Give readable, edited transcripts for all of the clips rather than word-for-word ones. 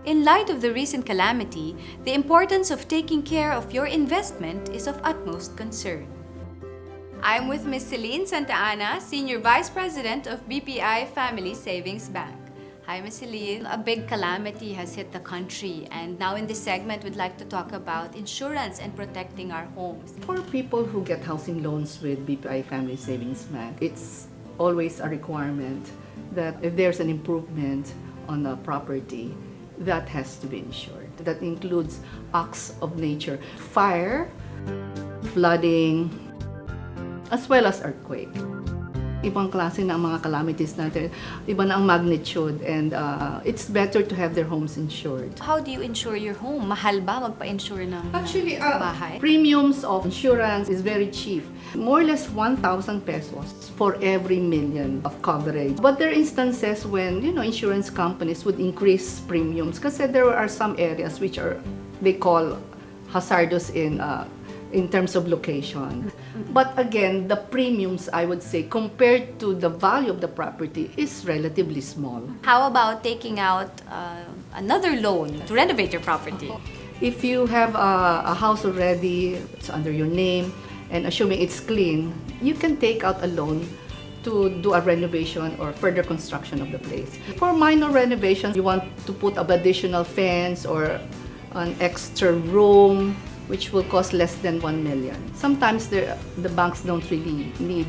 In light of the recent calamity, the importance of taking care of your investment is of utmost concern. I'm with Ms. Celine Santa Ana, Senior Vice President of BPI Family Savings Bank. Hi, Ms. Celine. A big calamity has hit the country, and now in this segment, we'd like to talk about insurance and protecting our homes. For people who get housing loans with BPI Family Savings Bank, it's always a requirement that if there's an improvement on a property, that has to be insured. That includes acts of nature, fire, flooding, as well as earthquake. Ibang klase na ang mga calamities natin, iba na ang magnitude, and it's better to have their homes insured. How do you insure your home? Mahal ba magpa-insure ng Actually, bahay? premiums of insurance is very cheap. More or less 1,000 pesos for every million of coverage. But there are instances when, insurance companies would increase premiums kasi there are some areas which they call hazardous in terms of location. But again, the premiums, I would say, compared to the value of the property is relatively small. How about taking out another loan to renovate your property? If you have a house already, it's under your name, and assuming it's clean, you can take out a loan to do a renovation or further construction of the place. For minor renovations, you want to put up additional fence or an extra room, which will cost less than 1 million. Sometimes the banks don't really need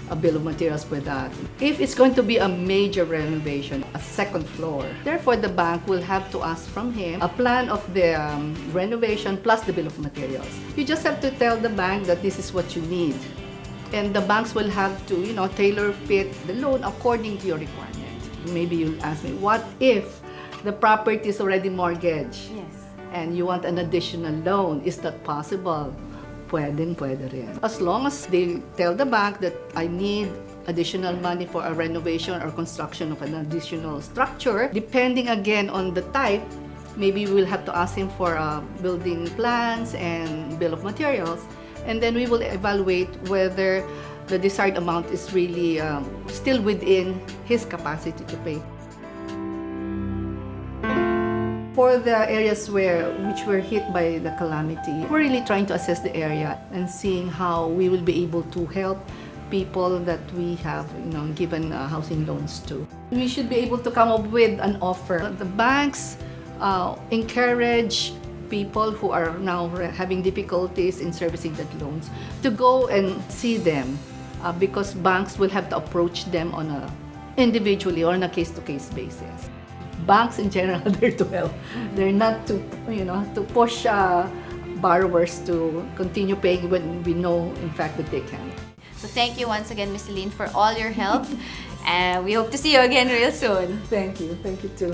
a bill of materials for that. If it's going to be a major renovation, a second floor, therefore the bank will have to ask from him a plan of the renovation plus the bill of materials. You just have to tell the bank that this is what you need. And the banks will have to, tailor fit the loan according to your requirement. Maybe you'll ask me, what if the property is already mortgaged? Yes. And you want an additional loan, is that possible? Pwede rin. As long as they tell the bank that I need additional money for a renovation or construction of an additional structure, depending again on the type, maybe we'll have to ask him for building plans and bill of materials, and then we will evaluate whether the desired amount is really still within his capacity to pay. For the areas which were hit by the calamity, we're really trying to assess the area and seeing how we will be able to help people that we have given housing loans to. We should be able to come up with an offer. The banks encourage people who are now having difficulties in servicing that loans to go and see them because banks will have to approach them on a individually or on a case-to-case basis. Banks in general, they're to help. They're not to, to push borrowers to continue paying when we know, in fact, that they can. So thank you once again, Ms. Celine, for all your help. And we hope to see you again real soon. Thank you. Thank you too.